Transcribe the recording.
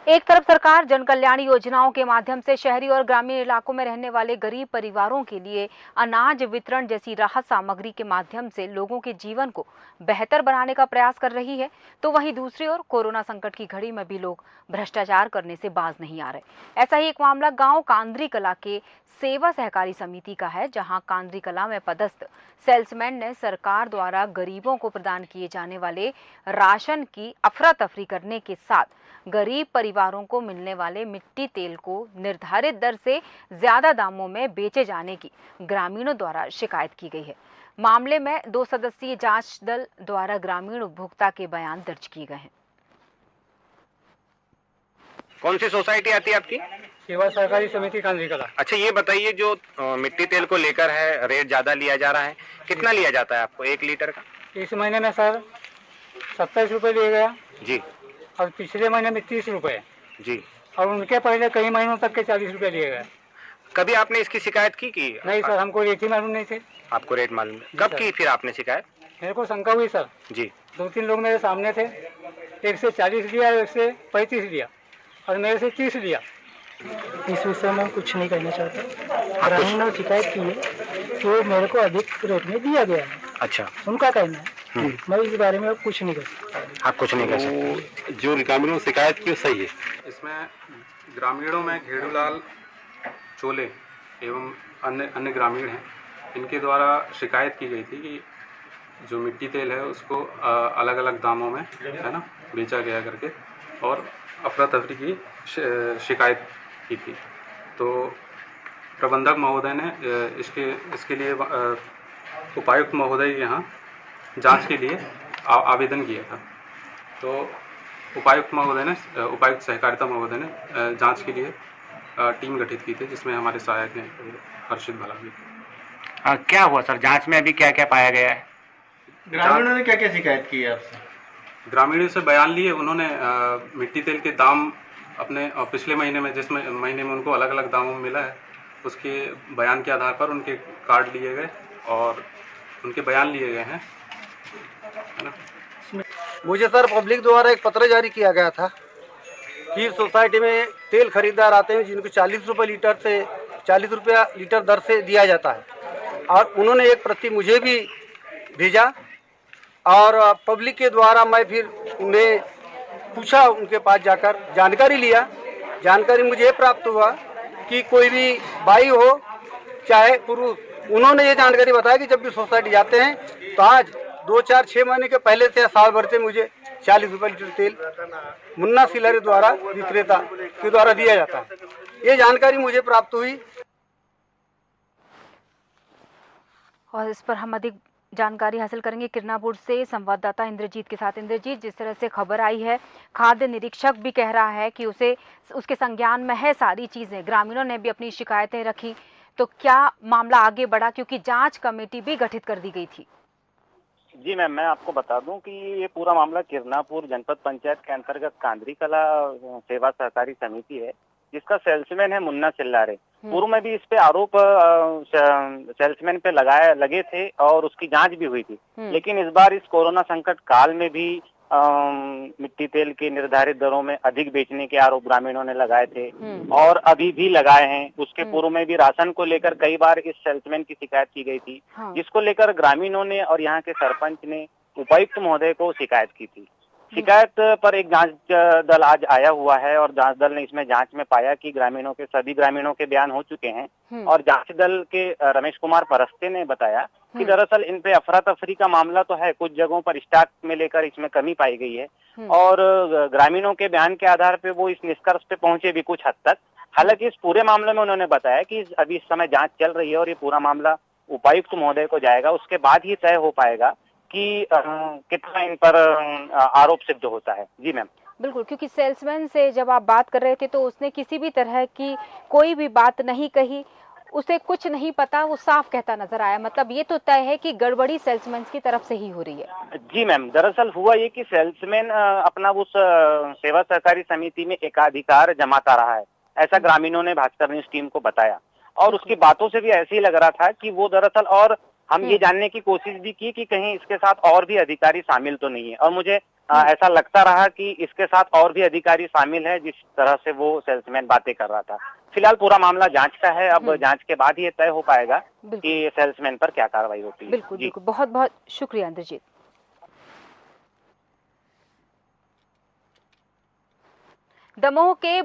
एक तरफ सरकार जन कल्याण योजनाओं के माध्यम से शहरी और ग्रामीण इलाकों में रहने वाले गरीब परिवारों के लिए अनाज वितरण जैसी राहत सामग्री के माध्यम से लोगों के जीवन को बेहतर बनाने का प्रयास कर रही है, तो वहीं दूसरी ओर कोरोना संकट की घड़ी में भी लोग भ्रष्टाचार करने से बाज नहीं आ रहे। ऐसा ही एक मामला गांव कांद्री कला के सेवा सहकारी समिति का है, जहां कांद्री कला में पदस्थ सेल्समैन ने सरकार द्वारा गरीबों को प्रदान किए जाने वाले राशन की अफरा तफरी करने के साथ गरीब परिवारों को मिलने वाले मिट्टी तेल को निर्धारित दर से ज्यादा दामों में बेचे जाने की ग्रामीणों द्वारा शिकायत की गई है। मामले में 2 सदस्यीय जांच दल द्वारा ग्रामीण उपभोक्ता के बयान दर्ज किए गए हैं। कौन सी सोसाइटी आती है आपकी? सेवा सहकारी समिति कांद्री कला। अच्छा, ये बताइए, जो मिट्टी तेल को लेकर है रेट ज्यादा लिया जा रहा है, कितना लिया जाता है आपको 1 लीटर का? इस महीने में सर 27 रुपये लिया गया जी, और पिछले महीने में 30 रुपये जी, और उनके पहले कई महीनों तक के 40 रुपये लिए गए। कभी आपने इसकी शिकायत की? नहीं सर, हमको रेट ही मालूम नहीं थे। आपको रेट मालूम है? कब की फिर आपने शिकायत? मेरे को शंका हुई सर जी। 2-3 लोग मेरे सामने थे, एक से 40 लिया, एक से 35 लिया और मेरे से 30 लिया। इस विषय में कुछ नहीं कहना चाहता। ग्रामीण ने शिकायत की है कि वो मेरे को अधिक रेट में दिया गया है। अच्छा, उनका कहना है, मैं इस बारे में कुछ नहीं कर सकता। आप कुछ नहीं कह सकते? जो ग्रामीणों ने शिकायत की सही है। इसमें ग्रामीणों में घेड़ूलाल चोले एवं अन्य ग्रामीण हैं, इनके द्वारा शिकायत की गई थी कि जो मिट्टी तेल है उसको अलग अलग दामों में, है ना, बेचा गया करके, और अफरा तफरी की शिकायत की थी। तो प्रबंधक महोदय ने इसके लिए उपायुक्त महोदय यहाँ जांच के लिए आवेदन किया था। तो उपायुक्त सहकारिता महोदय ने जांच के लिए टीम गठित की थी, जिसमें हमारे सहायक हैं हर्षित भलावी। क्या हुआ सर, जांच में अभी क्या क्या पाया गया है? ग्रामीणों ने क्या क्या शिकायत की है आपसे? ग्रामीणों से बयान लिए उन्होंने। मिट्टी तेल के दाम अपने पिछले महीने में, जिस महीने में उनको अलग अलग दामों में मिला है, उसके बयान के आधार पर उनके कार्ड लिए गए और उनके बयान लिए गए हैं, है ना। मुझे सर पब्लिक द्वारा एक पत्र जारी किया गया था कि सोसाइटी में तेल खरीदार आते हैं जिनको 40 रुपये लीटर से 40 रुपया लीटर दर से दिया जाता है, और उन्होंने एक प्रति मुझे भी भेजा और पब्लिक के द्वारा मैं फिर उन्हें पूछा, उनके पास जाकर जानकारी लिया। जानकारी मुझे प्राप्त हुआ कि कोई भी बाई हो चाहे पुरुष, उन्होंने ये जानकारी बताया कि जब भी सोसाइटी जाते हैं तो आज 2-4-6 महीने के पहले से साल भर से मुझे 40 रुपये लीटर तेल मुन्ना सिलरी द्वारा विक्रेता के द्वारा दिया जाता है। ये जानकारी मुझे प्राप्त हुई और इस पर हम अधिक जानकारी हासिल करेंगे किरनापुर से संवाददाता इंद्रजीत के साथ। इंद्रजीत, जिस तरह से खबर आई है, खाद्य निरीक्षक भी कह रहा है कि उसके संज्ञान में है सारी चीजें, ग्रामीणों ने भी अपनी शिकायतें रखी, तो क्या मामला आगे बढ़ा, क्योंकि जांच कमेटी भी गठित कर दी गई थी? जी मैम, मैं आपको बता दूं कि ये पूरा मामला किरनापुर जनपद पंचायत के अंतर्गत कांद्री कला सेवा सहकारी समिति है, जिसका सेल्समैन है मुन्ना चिल्लारे। पूर्व में भी इस पे आरोप सेल्समैन पे लगे थे और उसकी जांच भी हुई थी, लेकिन इस बार इस कोरोना संकट काल में भी मिट्टी तेल के निर्धारित दरों में अधिक बेचने के आरोप ग्रामीणों ने लगाए थे और अभी भी लगाए हैं। उसके पूर्व में भी राशन को लेकर कई बार इस सेल्समैन की शिकायत की गई थी, जिसको लेकर ग्रामीणों ने और यहाँ के सरपंच ने उपायुक्त महोदय को शिकायत की थी। शिकायत पर एक जांच दल आज आया हुआ है और जांच दल ने इसमें जांच में पाया कि सभी ग्रामीणों के बयान हो चुके हैं और जांच दल के रमेश कुमार परस्ते ने बताया कि दरअसल इन पे अफरा तफरी का मामला तो है, कुछ जगहों पर स्टॉक में लेकर इसमें कमी पाई गई है और ग्रामीणों के बयान के आधार पे वो इस निष्कर्ष पे पहुंचे भी कुछ हद तक। हालांकि इस पूरे मामले में उन्होंने बताया कि अभी इस समय जांच चल रही है और ये पूरा मामला उपायुक्त महोदय को जाएगा, उसके बाद ही तय हो पाएगा कि कितना इन पर आरोप सिद्ध होता है। जी मैम, बिल्कुल, क्योंकि सेल्समैन से जब आप बात कर रहे थे तो उसने किसी भी तरह की कोई भी बात नहीं कही, उसे कुछ नहीं पता, वो साफ कहता नजर आया। मतलब ये तो तय है कि गड़बड़ी सेल्समैन की तरफ से ही हो रही है। जी मैम, दरअसल हुआ ये कि सेल्समैन अपना उस सेवा सहकारी समिति में एकाधिकार जमाता रहा है, ऐसा ग्रामीणों ने भास्कर न्यूज टीम को बताया और उसकी बातों से भी ऐसे ही लग रहा था कि वो दरअसल, और हम ये जानने की कोशिश भी की कि कहीं इसके साथ और भी अधिकारी शामिल तो नहीं है, और मुझे ऐसा लगता रहा कि इसके साथ और भी अधिकारी शामिल है जिस तरह से वो सेल्समैन बातें कर रहा था। फिलहाल पूरा मामला जांच का है, अब जांच के बाद ही ये तय हो पाएगा कि सेल्समैन पर क्या कार्रवाई होती है। बिल्कुल जी। बिल्कुल, बहुत बहुत शुक्रिया इंद्रजीत। दमोह के